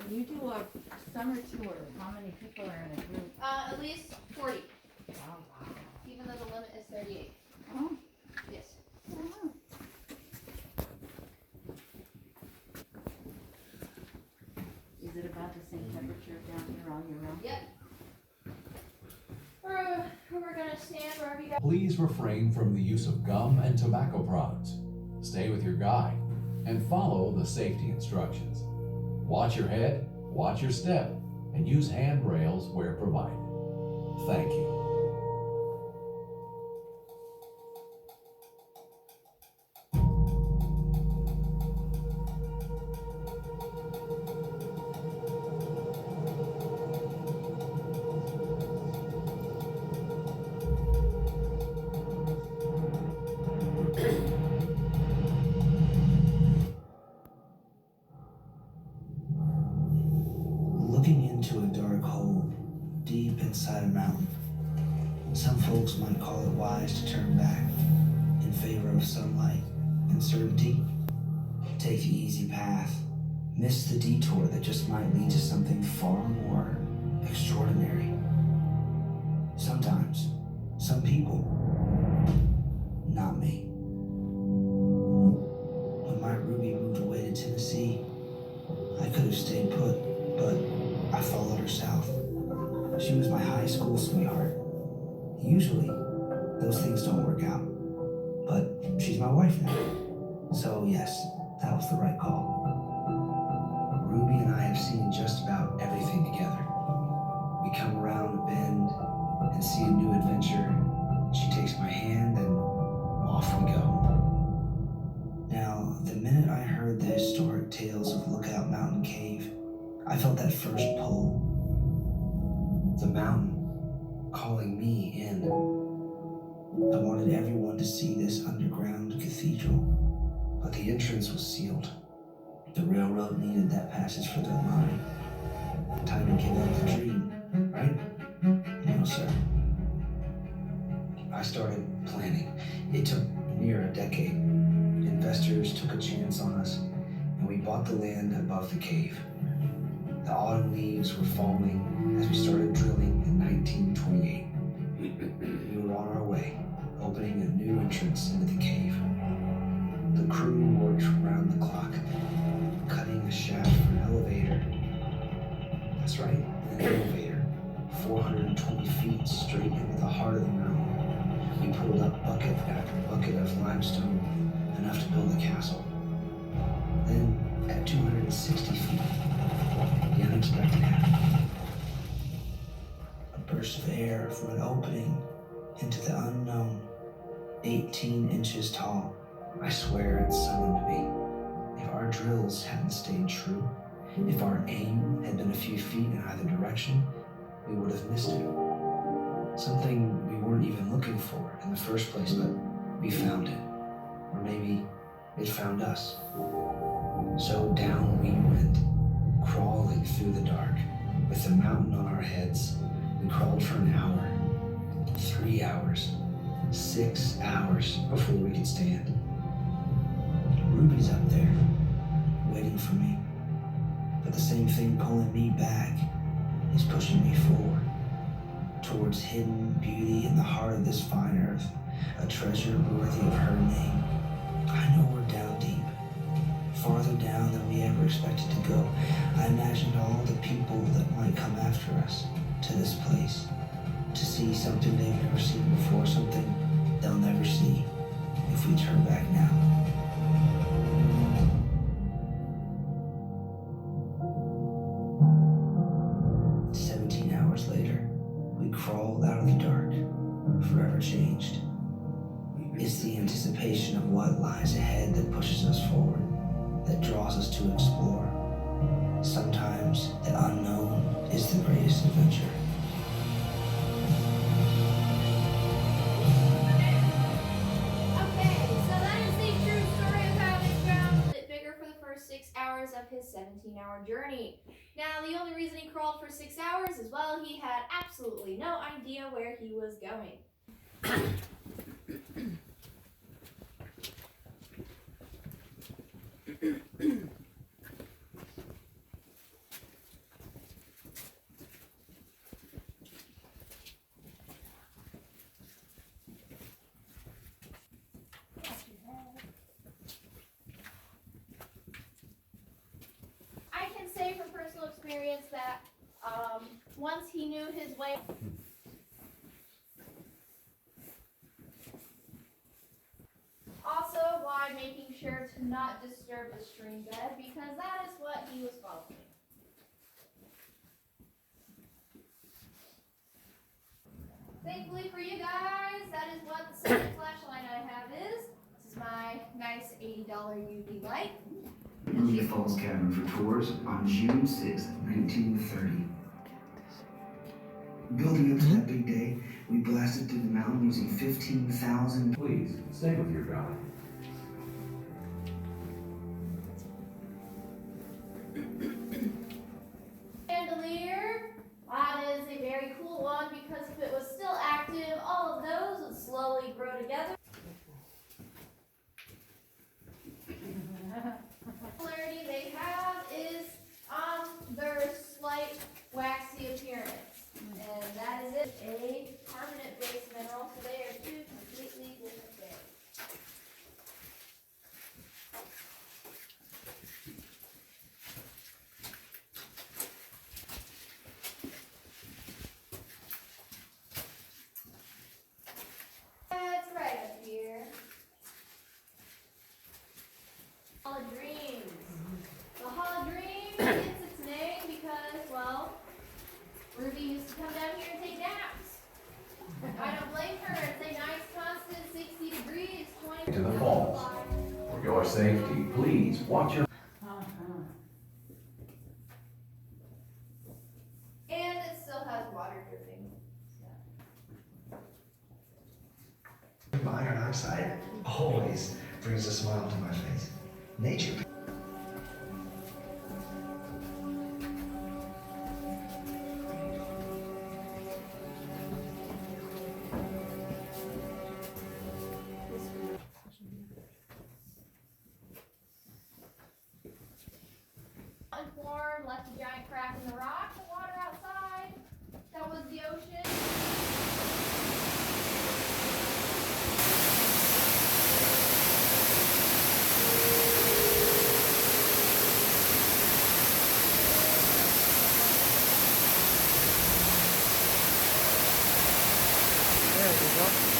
When you do a summer tour, how many people are in a group? At least 40. Oh, wow. Even though the limit is 38. Oh. Yes. Wow. Is it about the same temperature down here all year round? Yep. We're gonna stand wherever you guys. Please refrain from the use of gum and tobacco products. Stay with your guide and follow the safety instructions. Watch your head, watch your step, and use handrails where provided. Thank you. Looking into a dark hole deep inside a mountain. Some folks might call it wise to turn back in favor of sunlight and certainty. Take the easy path, miss the detour that just might lead to something far more extraordinary. Sometimes, some people, not me. When my Ruby moved away to Tennessee, I could have stayed put, but I followed her south. She was my high school sweetheart. Usually, those things don't work out, but she's my wife now. So yes, that was the right call. Ruby and I have seen just about everything together. We come around a bend and see a new adventure. She takes my hand and off we go. Now, the minute I heard the historic tales of Lookout Mountain Cave, I felt that first pull. The mountain calling me in. I wanted everyone to see this underground cathedral, but the entrance was sealed. The railroad needed that passage for their line. Time to give up the dream, right? No, sir. I started planning. It took near a decade. Investors took a chance on us, and we bought the land above the cave. The autumn leaves were falling as we started drilling in 1928. We were on our way, opening a new entrance into the cave. The crew worked round the clock, cutting a shaft for an elevator. That's right, an elevator, 420 feet straight into the heart of the mountain. We pulled up bucket after bucket of limestone, enough to build a castle. Then, at 260 feet, the unexpected happened. A burst of air from an opening into the unknown, 18 inches tall. I swear it summoned me. If our drills hadn't stayed true, if our aim had been a few feet in either direction, we would have missed it. Something we weren't even looking for in the first place, but we found it. Or maybe it found us. So down we went, crawling through the dark, with the mountain on our heads. We crawled for an hour, 3 hours, 6 hours before we could stand. Ruby's up there, waiting for me. But the same thing pulling me back is pushing me forward, towards hidden beauty in the heart of this fine earth, a treasure worthy of her name. I know we're down deep, farther down than we ever expected to go. I imagined all the people that might come after us to this place, to see something they've never seen before, something they'll never see if we turn back now. Later, we crawled out of the dark, forever changed. It's the anticipation of what lies ahead that pushes us forward, that draws us to explore. Sometimes the unknown is the greatest adventure. Okay, so that is the true story of how Nick found a bit bigger for the first 6 hours of his 17-hour journey. Now, the only reason he crawled for 6 hours is, well, he had absolutely no idea where he was going. experience that once he knew his way. Also, why making sure to not disturb the stream bed, because that is what he was following. Thankfully for you guys, that is what the second flashlight I have is. This is my nice $80 UV light. Ruby Falls Cavern for tours on June 6, 1930. Building up to that big day, we blasted through the mountain using 15,000. Please stay with your guide. Chandelier. That is a very cool one because if it was still active, all of those would slowly grow together. Popularity they have is their slight waxy appearance. And that is it. A carbonate based mineral, so they are two completely different things. That's right up here. Hall of Dreams. The Hall of Dreams gets its name because, well, Ruby used to come down here and take naps. I don't blame her. It's a nice constant 60 degrees, 20 To the falls. For your safety, please watch your. And it still has water dripping. Iron oxide always brings a smile to my face. Nature. Mountain formed, left a giant crack in the rock. The water outside, that was the ocean. There you go.